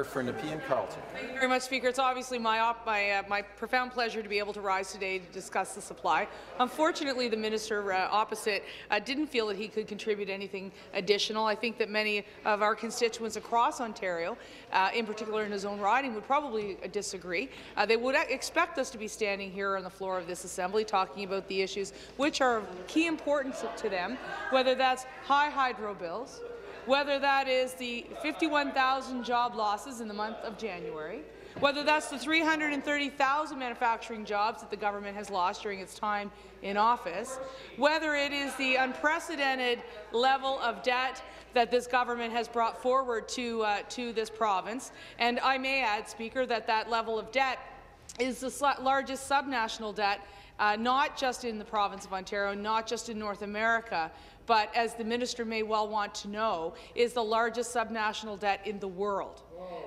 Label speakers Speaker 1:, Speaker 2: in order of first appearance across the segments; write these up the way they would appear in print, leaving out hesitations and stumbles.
Speaker 1: For Nepean Carleton.
Speaker 2: Thank you very much, Speaker. It's obviously my profound pleasure to be able to rise today to discuss the supply. Unfortunately, the minister opposite didn't feel that he could contribute anything additional. I think that many of our constituents across Ontario, in particular in his own riding, would probably disagree. They would expect us to be standing here on the floor of this Assembly talking about the issues which are of key importance to them, whether that's high hydro bills, whether that is the 51,000 job losses in the month of January, whether that's the 330,000 manufacturing jobs that the government has lost during its time in office, whether it is the unprecedented level of debt that this government has brought forward to this province. And I may add, Speaker, that that level of debt is the largest subnational debt, not just in the province of Ontario, not just in North America, but, as the minister may well want to know, is the largest subnational debt in the world.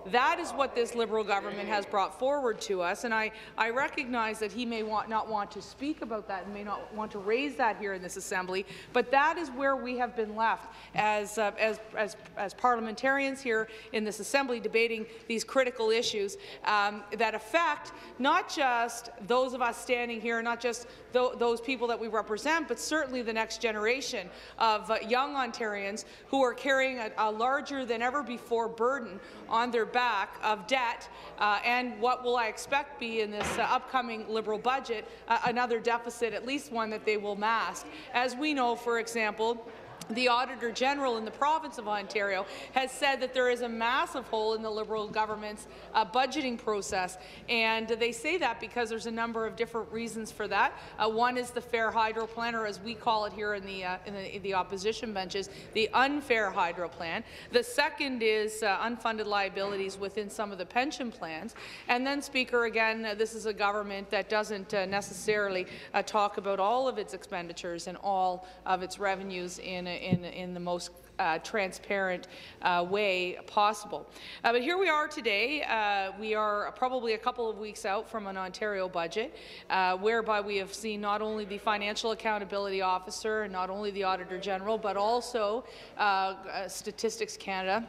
Speaker 2: That is what this Liberal government has brought forward to us, and I recognize that he may not want to speak about that and may not want to raise that here in this Assembly, but that is where we have been left as parliamentarians here in this Assembly debating these critical issues that affect not just those of us standing here, not just those people that we represent, but certainly the next generation of young Ontarians who are carrying a larger than ever before burden on their back of debt and what will I expect be in this upcoming Liberal budget, another deficit, at least one that they will mask. As we know, for example, the Auditor General in the province of Ontario has said that there is a massive hole in the Liberal government's budgeting process, and they say that because there's a number of different reasons for that. One is the fair hydro plan, or as we call it here in the opposition benches, the unfair hydro plan. The second is unfunded liabilities within some of the pension plans. And then, Speaker, again, this is a government that doesn't necessarily talk about all of its expenditures and all of its revenues in the most transparent way possible. But here we are today. We are probably a couple of weeks out from an Ontario budget, whereby we have seen not only the Financial Accountability Officer and not only the Auditor General, but also Statistics Canada,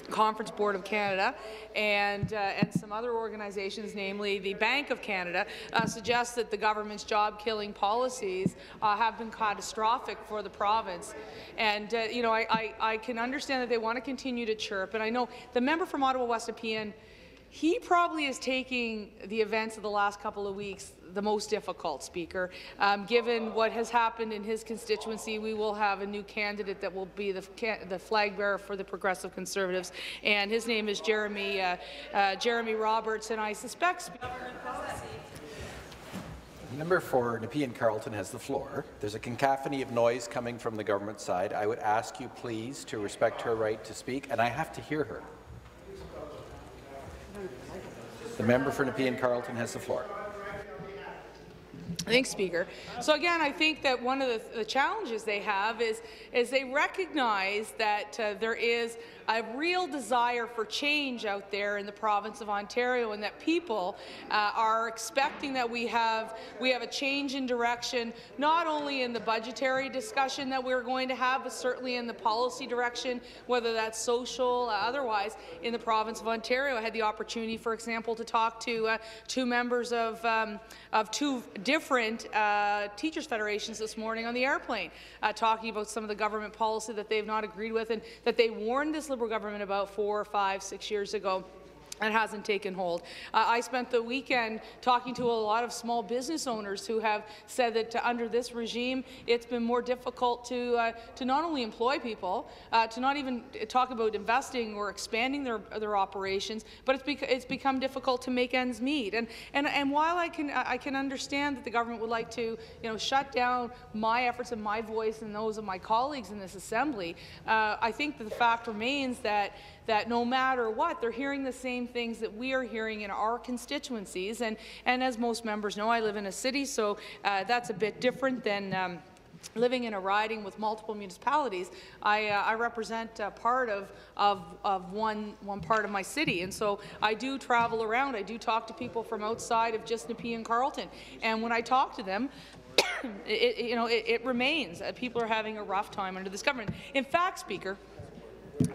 Speaker 2: Conference Board of Canada, and some other organizations, namely the Bank of Canada, suggest that the government's job-killing policies have been catastrophic for the province. And you know, I can understand that they want to continue to chirp, and I know the member from Ottawa West Nepean, he probably is taking the events of the last couple of weeks the most difficult, Speaker. Given what has happened in his constituency, we will have a new candidate that will be the flag bearer for the Progressive Conservatives, and his name is Jeremy Roberts, and I suspect.
Speaker 1: Member for Nepean Carleton has the floor. There's a cacophony of noise coming from the government side. I would ask you please to respect her right to speak, and I have to hear her. The member for Nepean Carleton has the floor.
Speaker 2: Thanks, Speaker. So again, I think that one of the challenges they have is they recognize that there is a real desire for change out there in the province of Ontario, and that people are expecting that we have a change in direction, not only in the budgetary discussion that we're going to have, but certainly in the policy direction, whether that's social, otherwise, in the province of Ontario. I had the opportunity, for example, to talk to two members of two different teachers' federations this morning on the airplane, talking about some of the government policy that they've not agreed with and that they warned this Liberal government about 4, 5, 6 years ago. It hasn't taken hold. I spent the weekend talking to a lot of small business owners who have said that under this regime, it's been more difficult to not only employ people, to not even talk about investing or expanding their operations, but it's become difficult to make ends meet. And while I can understand that the government would like to shut down my efforts and my voice and those of my colleagues in this Assembly, I think that the fact remains that no matter what, they're hearing the same things that we are hearing in our constituencies. And as most members know, I live in a city, so that's a bit different than living in a riding with multiple municipalities. I represent part of one part of my city, and so I do travel around. I do talk to people from outside of just Nepean Carleton, and when I talk to them, it remains that people are having a rough time under this government. In fact, Speaker,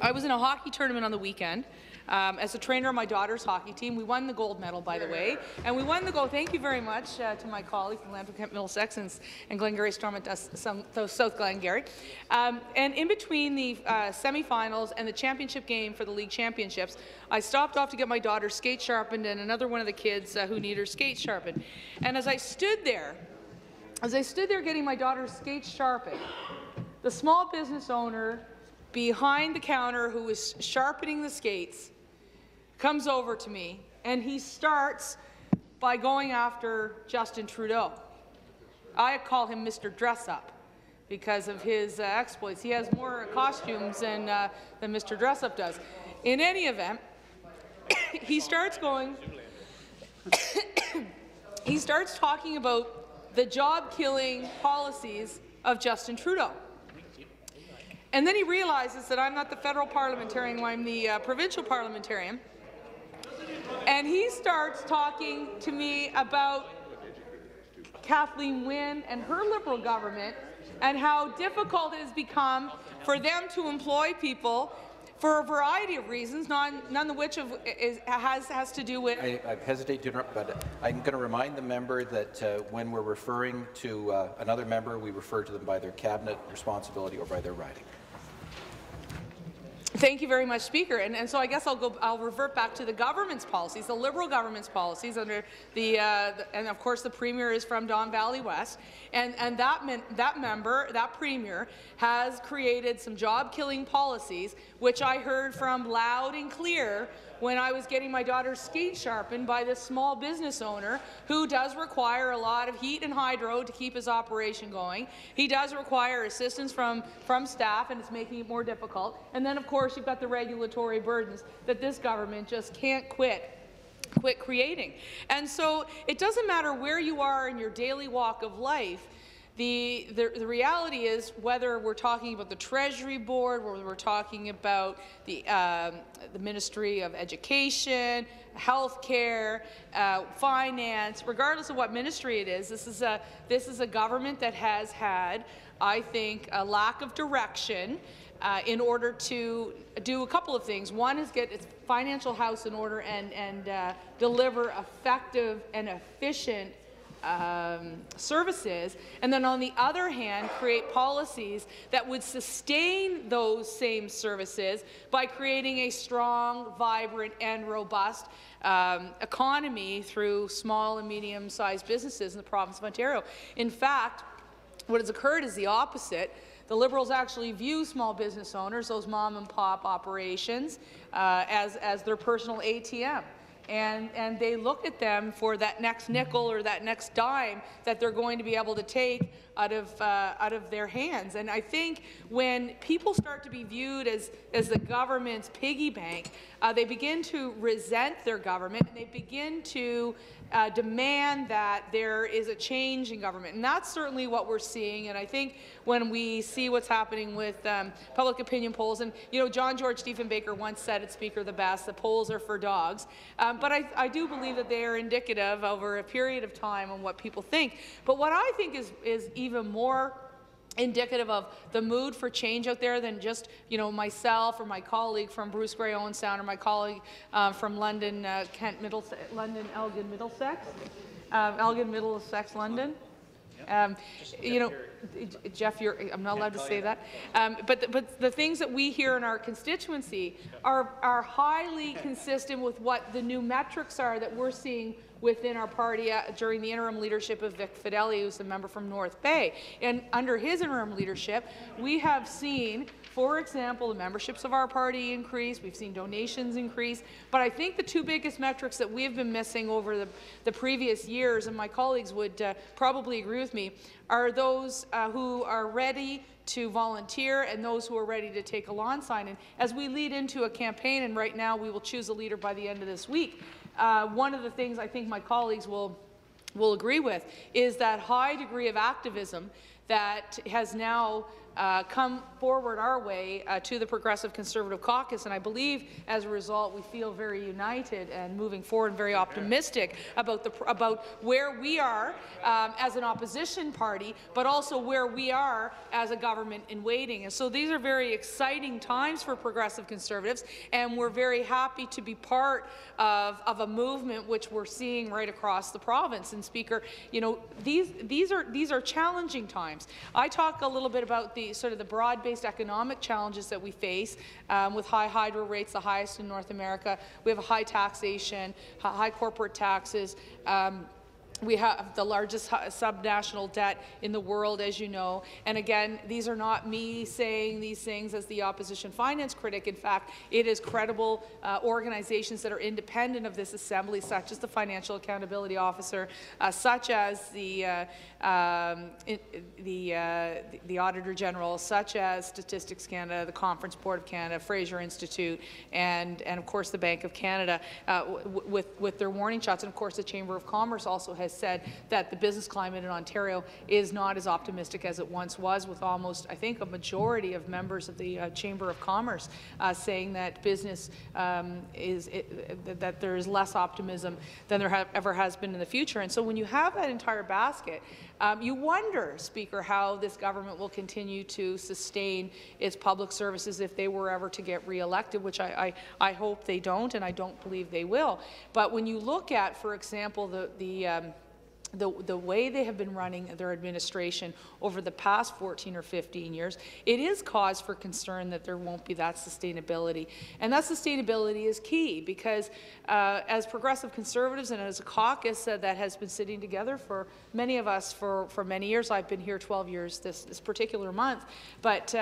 Speaker 2: I was in a hockey tournament on the weekend. as a trainer of my daughter's hockey team. We won the gold medal, by the way, and we won the gold. Thank you very much to my colleague from Lambton Kent Middlesex and Glengarry Storm at South Glengarry. And in between the semifinals and the championship game for the league championships, I stopped off to get my daughter's skate sharpened and another one of the kids who need her skate sharpened. And as I stood there getting my daughter's skate sharpened, the small business owner behind the counter who was sharpening the skates comes over to me, and he starts by going after Justin Trudeau. I call him Mr. Dress-Up because of his exploits. He has more costumes than Mr. Dress-Up does. In any event, he starts talking about the job-killing policies of Justin Trudeau. And then he realizes that I'm not the federal parliamentarian, I'm the provincial parliamentarian. And he starts talking to me about Kathleen Wynne and her Liberal government and how difficult it has become for them to employ people for a variety of reasons, none of which has to do with...
Speaker 1: I hesitate to interrupt, but I'm going to remind the member that when we're referring to another member, we refer to them by their cabinet responsibility or by their riding.
Speaker 2: Thank you very much, Speaker. And so I guess I'll revert back to the government's policies, the Liberal government's policies under and of course the Premier is from Don Valley West, and that Premier has created some job-killing policies, which I heard from loud and clear when I was getting my daughter's skate sharpened by this small business owner who does require a lot of heat and hydro to keep his operation going. He does require assistance from staff, and it's making it more difficult. And then, of course, you've got the regulatory burdens that this government just can't quit creating. And so it doesn't matter where you are in your daily walk of life. The reality is, whether we're talking about the Treasury Board, whether we're talking about the Ministry of Education, Healthcare, Finance, regardless of what ministry it is, this is a government that has had, I think, a lack of direction in order to do a couple of things. One is get its financial house in order and deliver effective and efficient services, and then on the other hand create policies that would sustain those same services by creating a strong, vibrant and robust economy through small and medium-sized businesses in the province of Ontario. In fact, what has occurred is the opposite. The Liberals actually view small business owners, those mom-and-pop operations, as their personal ATM. And they look at them for that next nickel or that next dime that they're going to be able to take out of their hands. And I think when people start to be viewed as the government's piggy bank, they begin to resent their government, and they begin to demand that there is a change in government. And that's certainly what we're seeing. And I think when we see what's happening with public opinion polls, and John George Diefenbaker once said it, Speaker, the best, the polls are for dogs. But I do believe that they are indicative over a period of time on what people think. But what I think is even more indicative of the mood for change out there than just myself or my colleague from Bruce Grey Owensound or my colleague from London, Elgin Middlesex, London. Jeff, I'm not allowed to say that. But the things that we hear in our constituency are highly consistent with what the new metrics are that we're seeing within our party during the interim leadership of Vic Fideli, who's a member from North Bay. And under his interim leadership, we have seen, for example, the memberships of our party increase, we've seen donations increase, but I think the two biggest metrics that we've been missing over the previous years, and my colleagues would probably agree with me, are those who are ready to volunteer and those who are ready to take a lawn sign. And as we lead into a campaign, and right now we will choose a leader by the end of this week, one of the things I think my colleagues will agree with is that high degree of activism that has now come forward our way to the Progressive Conservative Caucus, and I believe as a result we feel very united and moving forward and very optimistic about where we are as an opposition party, but also where we are as a government in waiting. And so these are very exciting times for Progressive Conservatives, and we're very happy to be part of a movement which we're seeing right across the province. And Speaker, you know, these are challenging times. I talk a little bit about the sort of the broad-based economic challenges that we face with high hydro rates, the highest in North America. We have a high taxation, high corporate taxes. We have the largest subnational debt in the world, as you know. And again, these are not me saying these things as the opposition finance critic. In fact, it is credible organizations that are independent of this assembly, such as the Financial Accountability Officer, such as the Auditor General, such as Statistics Canada, the Conference Board of Canada, Fraser Institute, and of course the Bank of Canada, with their warning shots. And of course, the Chamber of Commerce also has said that the business climate in Ontario is not as optimistic as it once was, with almost, I think, a majority of members of the Chamber of Commerce saying that business that there is less optimism than there ever has been in the future. And so when you have that entire basket, you wonder, Speaker, how this government will continue to sustain its public services if they were ever to get re-elected, which I hope they don't, and I don't believe they will. But when you look at, for example, the way they have been running their administration over the past 14 or 15 years, it is cause for concern that there won't be that sustainability. And that sustainability is key because as Progressive Conservatives and as a caucus that has been sitting together for many of us for many years, I've been here 12 years this particular month, but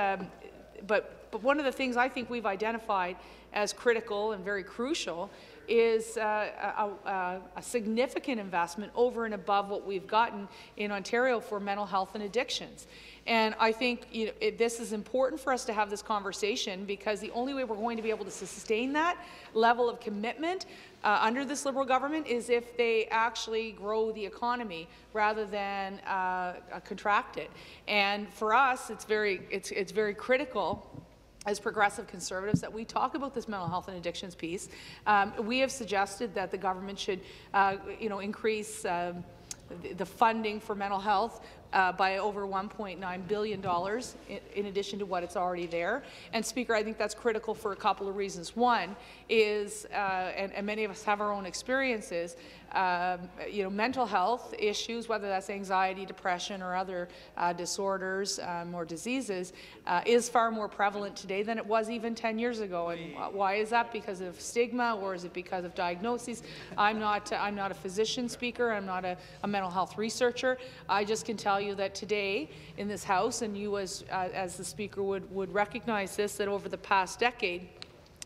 Speaker 2: one of the things I think we've identified as critical and very crucial is a significant investment over and above what we've gotten in Ontario for mental health and addictions. And I think this is important for us to have this conversation because the only way we're going to be able to sustain that level of commitment under this Liberal government is if they actually grow the economy rather than contract it. And for us, it's very critical as Progressive Conservatives that we talk about this mental health and addictions piece. We have suggested that the government should increase the funding for mental health by over $1.9 billion in addition to what it's already there. And Speaker, I think that's critical for a couple of reasons. One is, and many of us have our own experiences, mental health issues, whether that's anxiety, depression, or other disorders or diseases, is far more prevalent today than it was even 10 years ago. And why is that? Because of stigma, or is it because of diagnoses? I'm not a physician, Speaker. I'm not a mental health researcher. I just can tell you that today in this House, and you as the Speaker would recognize this, that over the past decade,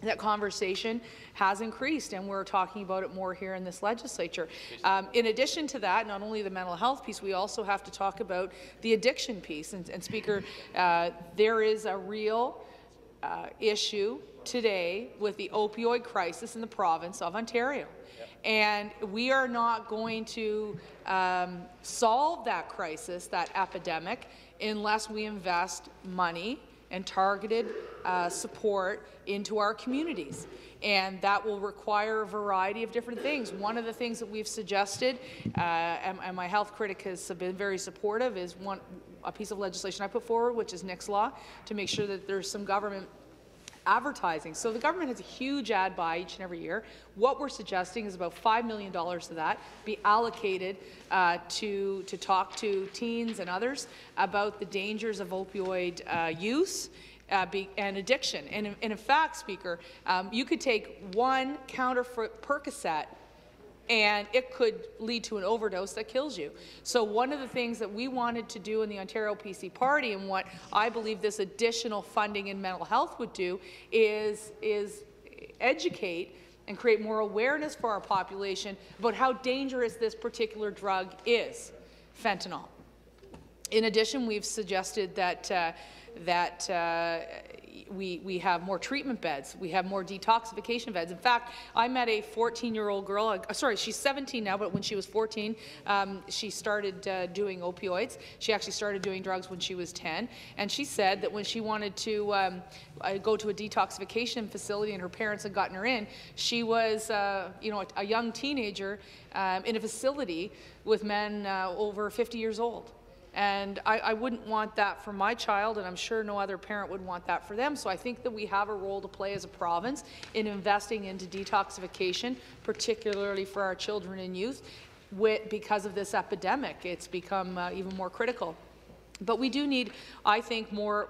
Speaker 2: that conversation has increased, and we're talking about it more here in this legislature. In addition to that, not only the mental health piece, we also have to talk about the addiction piece. And Speaker, there is a real issue today with the opioid crisis in the province of Ontario. And we are not going to solve that crisis, that epidemic, unless we invest money and targeted support into our communities. And that will require a variety of different things. One of the things that we've suggested, and my health critic has been very supportive, is a piece of legislation I put forward, which is Nick's Law, to make sure that there's some government advertising. So the government has a huge ad buy each and every year. What we're suggesting is about $5 million of that be allocated to talk to teens and others about the dangers of opioid use and addiction. And in fact, Speaker, you could take one counterfeit Percocet and it could lead to an overdose that kills you. So one of the things that we wanted to do in the Ontario PC Party, and what I believe this additional funding in mental health would do, is educate and create more awareness for our population about how dangerous this particular drug is, fentanyl. In addition, we've suggested that we have more treatment beds, we have more detoxification beds. In fact, I met a 14-year-old girl, sorry, she's 17 now, but when she was 14, she started doing opioids. She actually started doing drugs when she was 10, and she said that when she wanted to go to a detoxification facility and her parents had gotten her in, she was you know, a young teenager in a facility with men over 50 years old. And I wouldn't want that for my child, and I'm sure no other parent would want that for them. So I think that we have a role to play as a province in investing into detoxification, particularly for our children and youth. Because of this epidemic, it's become even more critical. But we do need, I think, more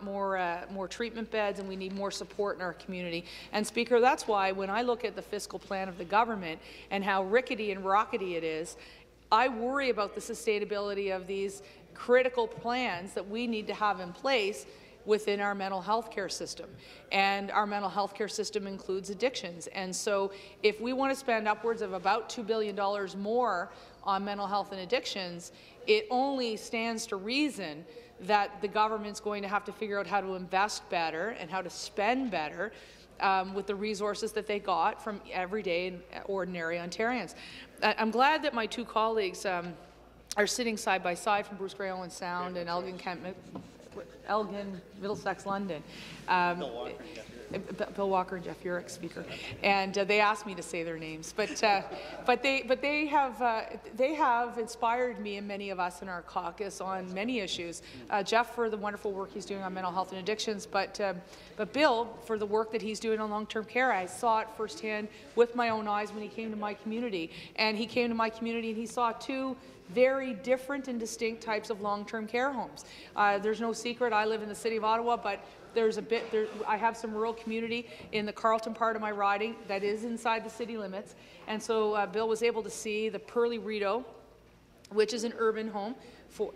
Speaker 2: treatment beds, and we need more support in our community. And Speaker, that's why when I look at the fiscal plan of the government and how rickety and rockety it is, I worry about the sustainability of these critical plans that we need to have in place within our mental health care system. And our mental health care system includes addictions. And so if we want to spend upwards of about $2 billion more on mental health and addictions, it only stands to reason that the government's going to have to figure out how to invest better and how to spend better with the resources that they got from everyday and ordinary Ontarians. I'm glad that my two colleagues are sitting side by side from Bruce Grey Owen Sound and Elgin, Middlesex, London. Bill Walker and Jeff Urick, Speaker, and they asked me to say their names, but they have inspired me and many of us in our caucus on many issues. Jeff for the wonderful work he's doing on mental health and addictions, but Bill for the work that he's doing on long-term care. I saw it firsthand with my own eyes when he came to my community, and he saw two very different and distinct types of long-term care homes. There's no secret, I live in the City of Ottawa, but I have some rural community in the Carleton part of my riding that is inside the city limits, and so Bill was able to see the Pearly Rideau, which is an urban home for,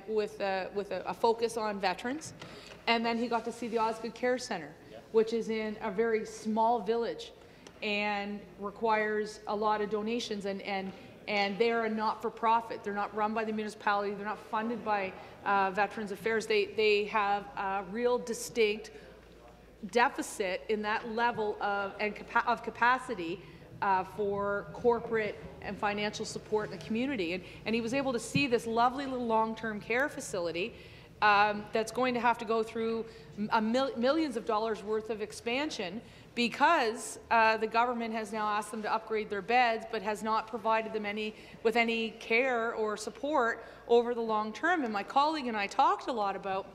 Speaker 2: with a focus on veterans, and then he got to see the Osgood Care Centre, which is in a very small village and requires a lot of donations, and they're a not-for-profit. They're not run by the municipality. They're not funded by Veterans Affairs. They have a real distinct deficit in that level of capacity for corporate and financial support in the community. And he was able to see this lovely little long-term care facility that's going to have to go through millions of dollars worth of expansion because the government has now asked them to upgrade their beds, but has not provided them with any care or support over the long term. And my colleague and I talked a lot about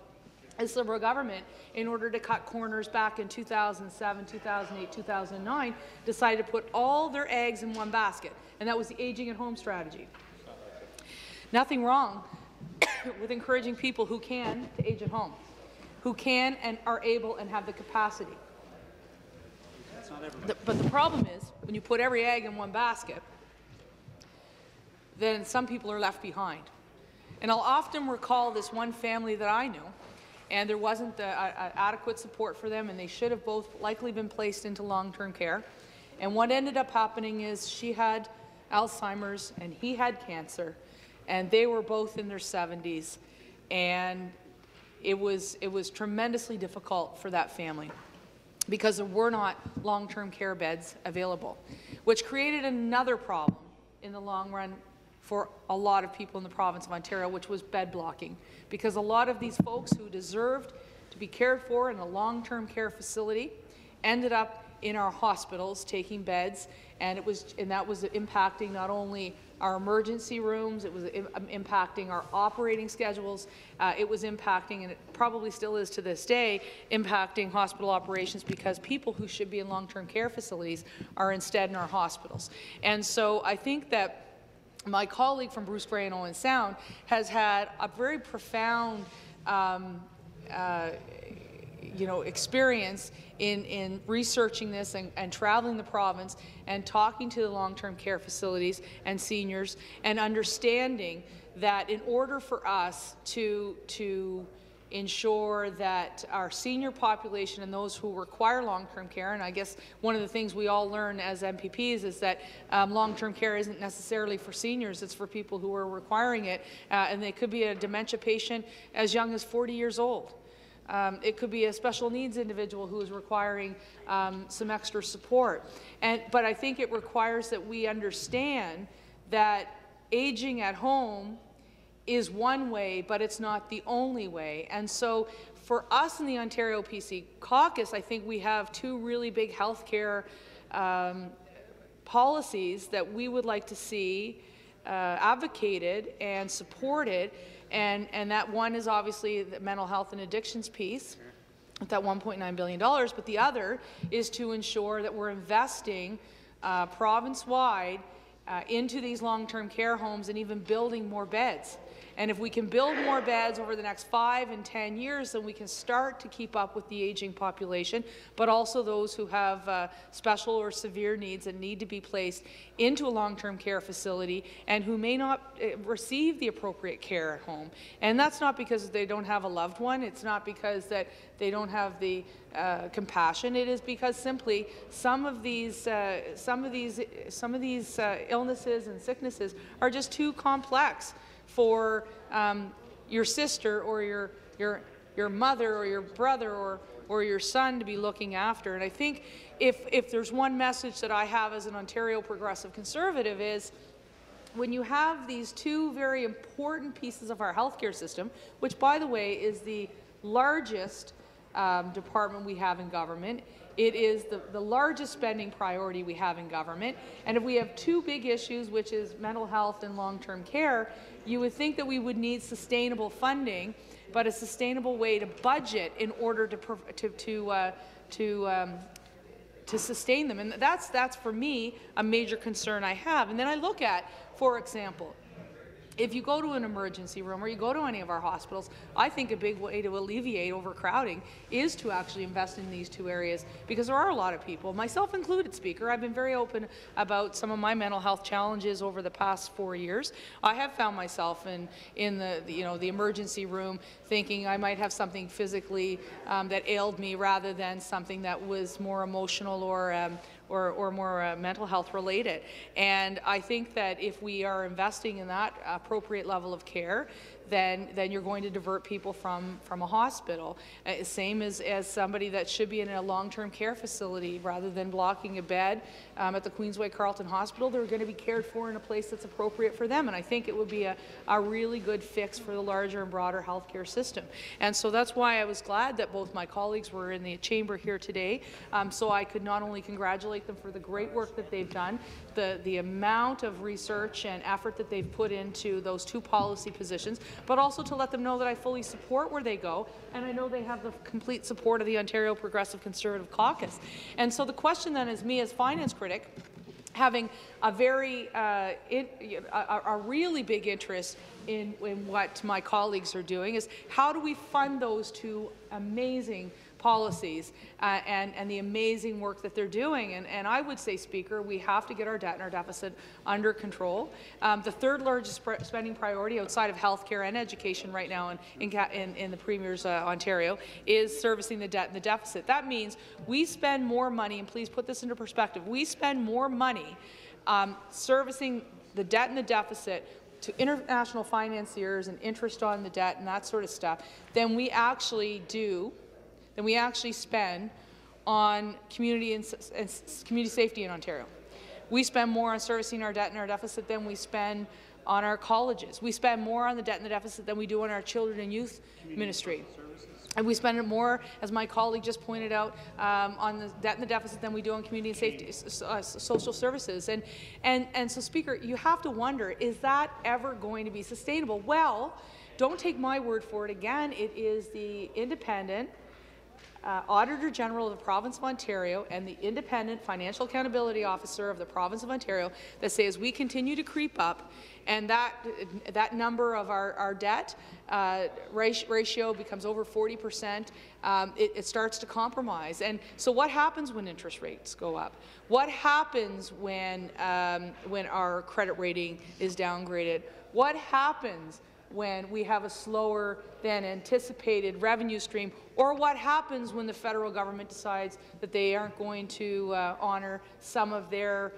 Speaker 2: this Liberal government, in order to cut corners back in 2007, 2008, 2009, decided to put all their eggs in one basket, and that was the aging at home strategy. Nothing wrong with encouraging people who can to age at home, who can and are able and have the capacity. But the problem is, when you put every egg in one basket, then some people are left behind. And I'll often recall this one family that I knew, and there wasn't adequate support for them, and they should have both likely been placed into long-term care. And what ended up happening is she had Alzheimer's and he had cancer, and they were both in their 70s, and it was tremendously difficult for that family, because there were not long-term care beds available, which created another problem in the long run for a lot of people in the province of Ontario, which was bed blocking, because a lot of these folks who deserved to be cared for in a long-term care facility ended up in our hospitals taking beds, and that was impacting not only our emergency rooms, it was impacting our operating schedules, it was impacting, and it probably still is to this day, impacting hospital operations, because people who should be in long-term care facilities are instead in our hospitals. And so I think that my colleague from Bruce Grey and Owen Sound has had a very profound experience in researching this and traveling the province and talking to the long-term care facilities and seniors, and understanding that in order for us to ensure that our senior population and those who require long-term care, and I guess one of the things we all learn as MPPs is that long-term care isn't necessarily for seniors, it's for people who are requiring it, and they could be a dementia patient as young as 40 years old. It could be a special needs individual who is requiring some extra support. But I think it requires that we understand that aging at home is one way, but it's not the only way. And so for us in the Ontario PC caucus, I think we have two really big healthcare policies that we would like to see advocated and supported, and that one is obviously the mental health and addictions piece with that $1.9 billion, but the other is to ensure that we're investing province-wide into these long-term care homes and even building more beds. And if we can build more beds over the next 5 and 10 years, then we can start to keep up with the aging population, but also those who have special or severe needs and need to be placed into a long-term care facility and who may not receive the appropriate care at home. And that's not because they don't have a loved one. It's not because that they don't have the compassion. It is because simply some of these illnesses and sicknesses are just too complex for your sister or your mother or your brother or your son to be looking after. And I think if there's one message that I have as an Ontario Progressive Conservative is when you have these two very important pieces of our healthcare system, which by the way is the largest department we have in government. It is the largest spending priority we have in government. And if we have two big issues, which is mental health and long-term care, you would think that we would need sustainable funding, but a sustainable way to budget in order to sustain them. And that's for me a major concern I have. And then I look at, for example, if you go to an emergency room or you go to any of our hospitals, I think a big way to alleviate overcrowding is to actually invest in these two areas, because there are a lot of people, myself included, Speaker. I've been very open about some of my mental health challenges over the past 4 years. I have found myself in the emergency room thinking I might have something physically that ailed me rather than something that was more emotional or more mental health related. And I think that if we are investing in that appropriate level of care, then you're going to divert people from a hospital. Same as somebody that should be in a long-term care facility, rather than blocking a bed at the Queensway Carleton Hospital, they're going to be cared for in a place that's appropriate for them. And I think it would be a really good fix for the larger and broader healthcare system. And so that's why I was glad that both my colleagues were in the chamber here today, so I could not only congratulate them for the great work that they've done, the amount of research and effort that they've put into those two policy positions, but also to let them know that I fully support where they go, and I know they have the complete support of the Ontario Progressive Conservative Caucus. And so the question then is, me as finance critic, having a very a really big interest in what my colleagues are doing, is how do we fund those two amazing policies and the amazing work that they're doing. And I would say, Speaker, we have to get our debt and our deficit under control. The third largest spending priority outside of healthcare and education right now in the Premier's Ontario is servicing the debt and the deficit. That means we spend more money, and please put this into perspective, we spend more money servicing the debt and the deficit to international financiers and interest on the debt and that sort of stuff than we actually spend on community safety in Ontario. We spend more on servicing our debt and our deficit than we spend on our colleges. We spend more on the debt and the deficit than we do on our children and youth ministry. And we spend more, as my colleague just pointed out, on the debt and the deficit than we do on community and safety, social services. And so, Speaker, you have to wonder, is that ever going to be sustainable? Well, don't take my word for it. Again, it is the independent Auditor General of the Province of Ontario and the Independent Financial Accountability Officer of the Province of Ontario that say, as we continue to creep up and that number of our debt ratio becomes over 40%, it starts to compromise. And so what happens when interest rates go up? What happens when our credit rating is downgraded? What happens when we have a slower than anticipated revenue stream, or what happens when the federal government decides that they aren't going to honour some of their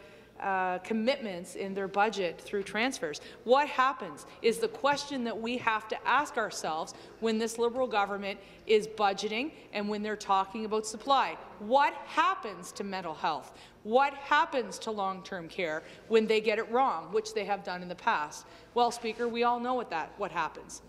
Speaker 2: commitments in their budget through transfers. What happens is the question that we have to ask ourselves when this Liberal government is budgeting and when they're talking about supply. What happens to mental health? What happens to long-term care when they get it wrong, which they have done in the past? Well, Speaker, we all know what happens.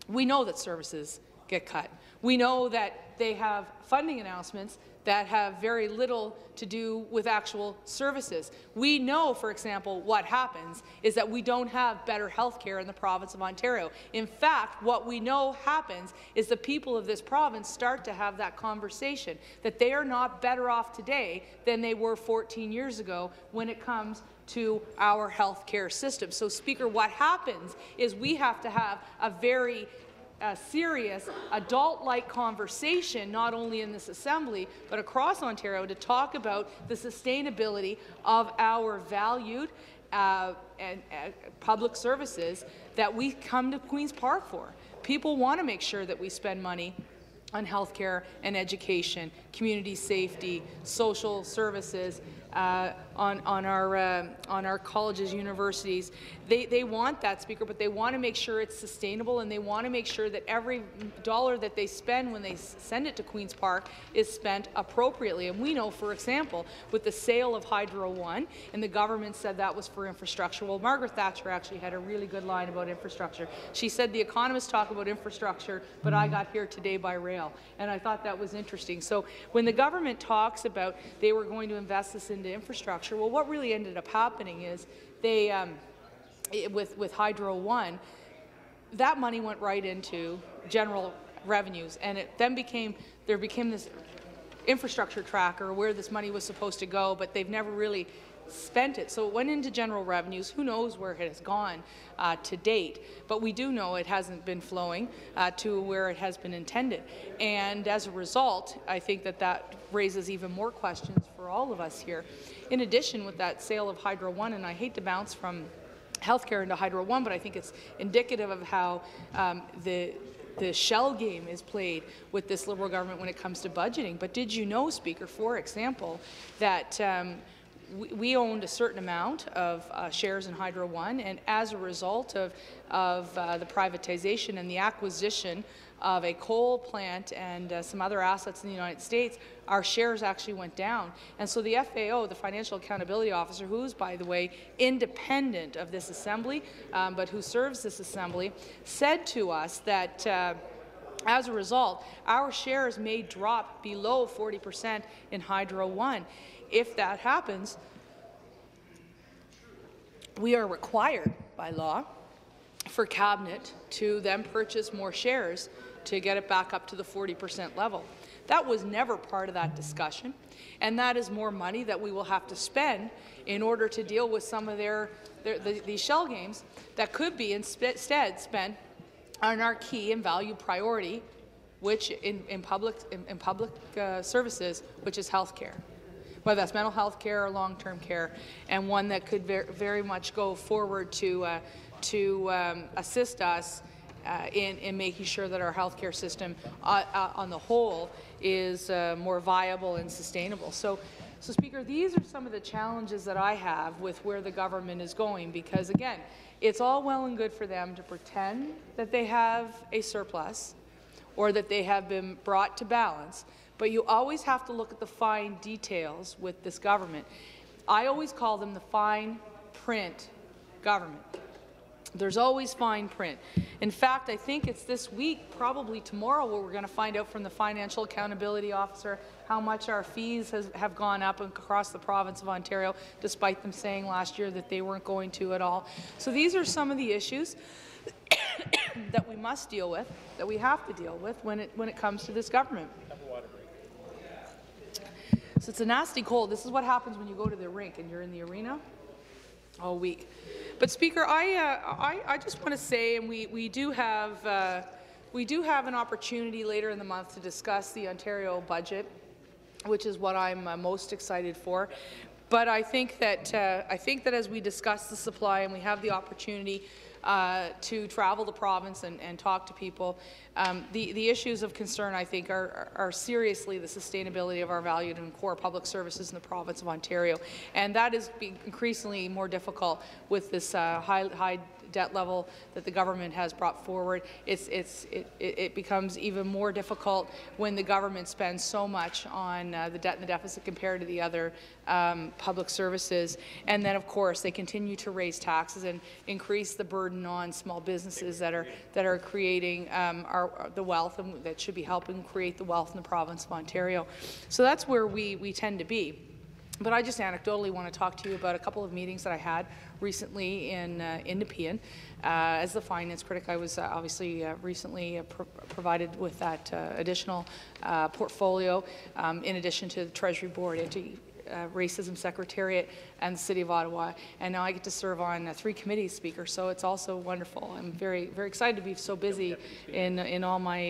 Speaker 2: We know that services get cut. We know that they have funding announcements that have very little to do with actual services. We know, for example, what happens is that we don't have better health care in the province of Ontario. In fact, what we know happens is the people of this province start to have that conversation, that they are not better off today than they were 14 years ago when it comes to our health care system. So, Speaker, what happens is we have to have a very serious, adult-like conversation, not only in this Assembly, but across Ontario, to talk about the sustainability of our valued public services that we come to Queen's Park for. People want to make sure that we spend money on health care and education, community safety, social services, on our colleges, universities. They want that, Speaker, but they want to make sure it's sustainable, and they want to make sure that every dollar that they spend when they send it to Queen's Park is spent appropriately. And we know, for example, with the sale of Hydro One, and the government said that was for infrastructure. Well, Margaret Thatcher actually had a really good line about infrastructure. She said, the economists talk about infrastructure, but I got here today by rail. And I thought that was interesting. So when the government talks about they were going to invest this into infrastructure, well, what really ended up happening is they, with Hydro One, that money went right into general revenues, and it then became this infrastructure tracker where this money was supposed to go, but they've never really spent it. So it went into general revenues. Who knows where it has gone to date, but we do know it hasn't been flowing to where it has been intended. And as a result, I think that raises even more questions for all of us here. In addition, with that sale of Hydro One, and I hate to bounce from healthcare into Hydro One, but I think it's indicative of how the shell game is played with this Liberal government when it comes to budgeting. But did you know, Speaker, for example, that we owned a certain amount of shares in Hydro One, and as a result of the privatization and the acquisition of a coal plant and some other assets in the United States, our shares actually went down. And so the FAO, the Financial Accountability Officer, who's, by the way, independent of this Assembly, but who serves this Assembly, said to us that as a result, our shares may drop below 40% in Hydro One. If that happens, we are required by law for Cabinet to then purchase more shares to get it back up to the 40% level. That was never part of that discussion, and that is more money that we will have to spend in order to deal with some of these shell games that could be instead spent on our key and value priority, which in public services, which is health care, whether that's mental health care or long-term care, and one that could very much go forward to assist us in making sure that our healthcare system on the whole is more viable and sustainable. So, Speaker, these are some of the challenges that I have with where the government is going, because, again, it's all well and good for them to pretend that they have a surplus or that they have been brought to balance, but you always have to look at the fine details with this government. I always call them the fine print government. There's always fine print. In fact, I think it's this week, probably tomorrow, where we're going to find out from the Financial Accountability Officer how much our fees have gone up across the province of Ontario, despite them saying last year that they weren't going to at all. So these are some of the issues that we must deal with, that we have to deal with when it comes to this government. So it's a nasty cold. This is what happens when you go to the rink and you're in the arena all week. But Speaker, I just want to say, and we do have an opportunity later in the month to discuss the Ontario budget, which is what I'm most excited for. But I think that as we discuss the supply and we have the opportunity to travel the province and talk to people. The issues of concern, I think, are seriously the sustainability of our valued and core public services in the province of Ontario, and that is increasingly more difficult with this high debt level that the government has brought forward. It becomes even more difficult when the government spends so much on the debt and the deficit compared to the other public services. And then, of course, they continue to raise taxes and increase the burden on small businesses that are creating the wealth and that should be helping create the wealth in the province of Ontario. So that's where we tend to be. But I just anecdotally want to talk to you about a couple of meetings that I had recently in Nepean. As the finance critic, I was obviously recently provided with that additional portfolio, in addition to the Treasury Board, Anti-Racism Secretariat, and the City of Ottawa. And now I get to serve on 3 committees, Speaker. So it's also wonderful. I'm very, very excited to be so busy in all my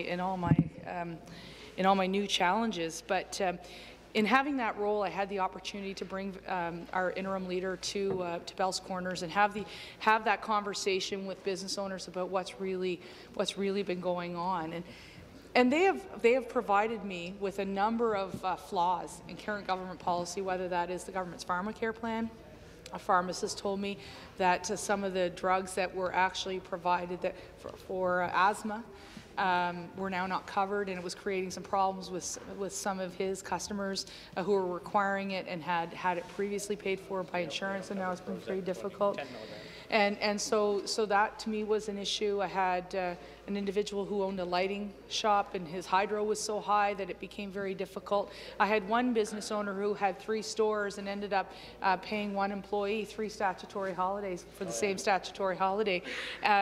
Speaker 2: new challenges. But in having that role, I had the opportunity to bring our interim leader to Bell's Corners and have that conversation with business owners about what's really been going on. And they have provided me with a number of flaws in current government policy, whether that is the government's pharmacare plan. A pharmacist told me that some of the drugs that were actually provided for asthma were now not covered, and it was creating some problems with some of his customers who were requiring it and had it previously paid for by insurance, and now it's been very difficult. And so that to me was an issue. I had an individual who owned a lighting shop, and his hydro was so high that it became very difficult. I had one business owner who had 3 stores and ended up paying one employee 3 statutory holidays for the same statutory holiday.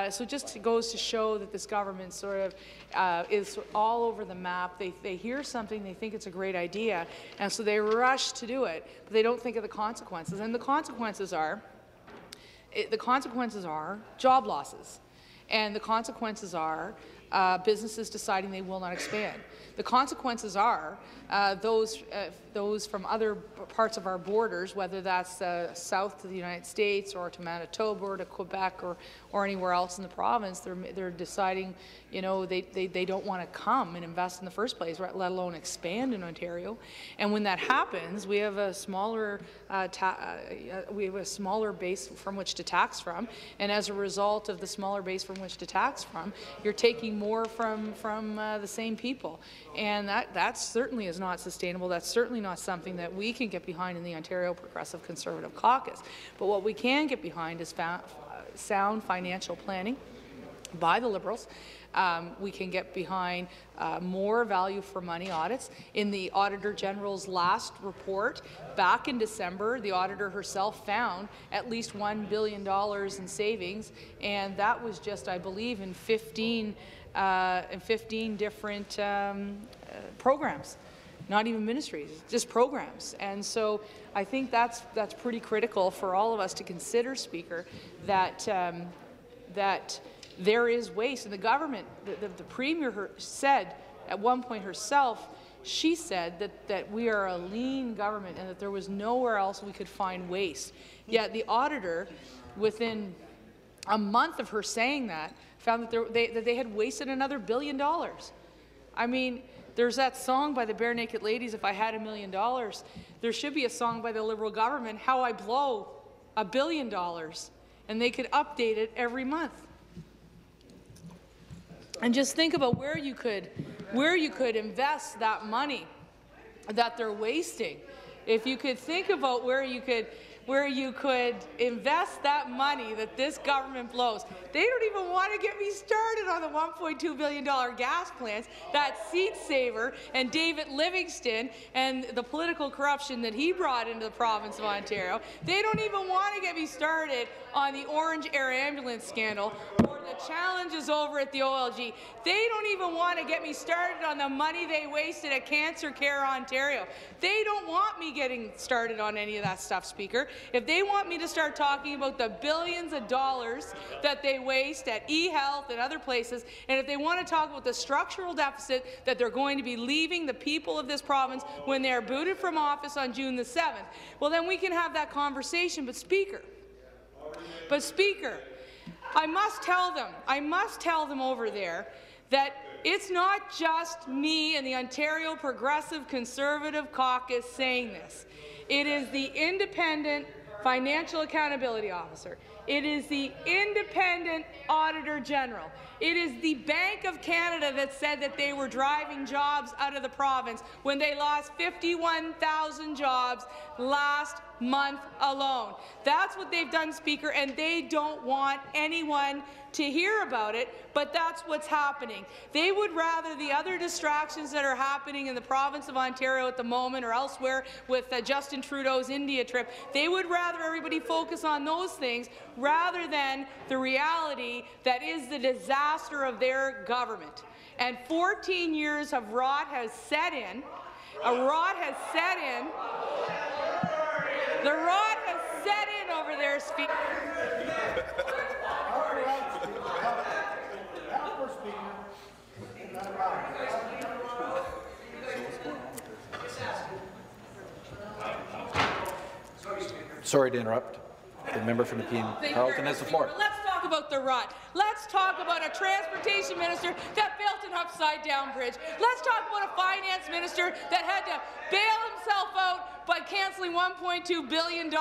Speaker 2: So it just goes to show that this government sort of is all over the map. They hear something, they think it's a great idea, and so they rush to do it, but they don't think of the consequences. And the consequences are job losses, and the consequences are businesses deciding they will not expand. The consequences are those from other parts of our borders, whether that's south to the United States or to Manitoba or to Quebec or anywhere else in the province, they're deciding, you know, they don't want to come and invest in the first place, let alone expand in Ontario. And when that happens, we have a smaller base from which to tax from, and as a result of the smaller base from which to tax from, you're taking more from the same people, and that certainly is not sustainable. That's certainly not something that we can get behind in the Ontario Progressive Conservative Caucus. But what we can get behind is sound financial planning by the Liberals. We can get behind more value for money audits. In the Auditor General's last report, back in December, the auditor herself found at least $1 billion in savings, and that was just, I believe, in 15 different programs. Not even ministries, just programs. And so I think that's pretty critical for all of us to consider, Speaker, that there is waste. And the government, the Premier said at one point herself, she said that we are a lean government and that there was nowhere else we could find waste. Yet the auditor, within a month of her saying that, found that they had wasted another $1 billion. I mean, there's that song by the Bare Naked Ladies, If I Had $1 Million. There should be a song by the Liberal government, How I Blow $1 Billion, and they could update it every month. And just think about where you could invest that money that they're wasting. If you could think about where you could invest that money that this government blows. They don't even want to get me started on the $1.2 billion gas plants, that seat saver, and David Livingston and the political corruption that he brought into the province of Ontario. They don't even want to get me started on the Orange Air Ambulance scandal or the challenges over at the OLG. They don't even want to get me started on the money they wasted at Cancer Care Ontario. They don't want me getting started on any of that stuff, Speaker. If they want me to start talking about the billions of dollars that they waste at eHealth and other places, and if they want to talk about the structural deficit that they're going to be leaving the people of this province when they are booted from office on June the 7th, well, then we can have that conversation. But Speaker, I must tell them over there that it's not just me and the Ontario Progressive Conservative Caucus saying this. It is the independent Financial Accountability Officer. It is the independent Auditor General. It is the Bank of Canada that said that they were driving jobs out of the province when they lost 51,000 jobs last month alone. That's what they've done, Speaker, and they don't want anyone to hear about it, but that's what's happening. They would rather the other distractions that are happening in the province of Ontario at the moment or elsewhere with Justin Trudeau's India trip, they would rather everybody focus on those things rather than the reality that is the disaster of their government. And 14 years of rot has set in. A rot has set in. The rot has set in over there, Speaker.
Speaker 1: Sorry to interrupt. The member from Nepean Carleton has the floor.
Speaker 2: Let's talk about the rot. Let's talk about a transportation minister that built an upside-down bridge. Let's talk about a finance minister that had to bail himself out by cancelling $1.2 billion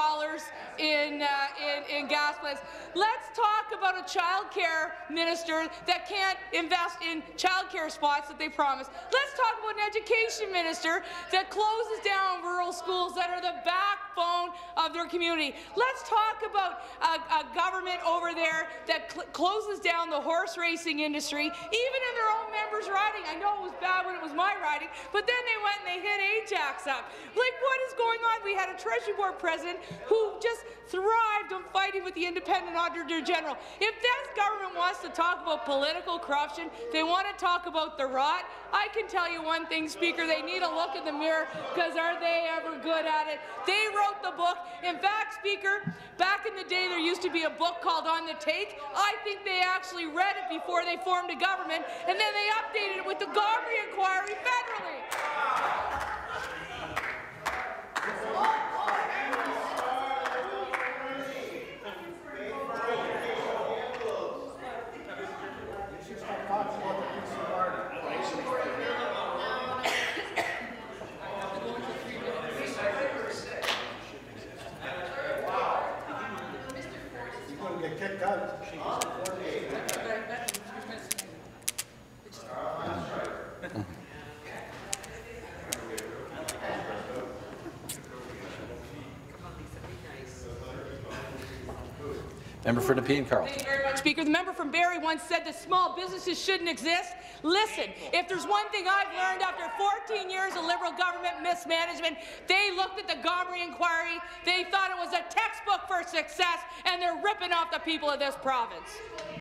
Speaker 2: in gas plants. Let's talk about a child care minister that can't invest in child care spots that they promised. Let's talk about an education minister that closes down rural schools that are the backbone of their community. Let's talk about a government over there that closes down the horse racing industry, even in their own members' riding. I know it was bad when it was my riding, but then they went and they hit Ajax up. Like, what is going on? We had a Treasury Board president who just thrived on fighting with the independent Auditor General. If this government wants to talk about political corruption, they want to talk about the rot, I can tell you one thing, Speaker, they need a look in the mirror, because are they ever good at it? They wrote the book. In fact, Speaker, back in the day there used to be a book called On the Take. I think they actually read it before they formed a government, and then they updated it with the Gomery inquiry federally.
Speaker 1: Member for Nepean Carleton.
Speaker 2: Thank you very much, Speaker. The member from Barrie once said that small businesses shouldn't exist. Listen, if there's one thing I've learned after 14 years of Liberal government mismanagement, they looked at the Gomery inquiry, they thought it was a textbook for success, and they're ripping off the people of this province.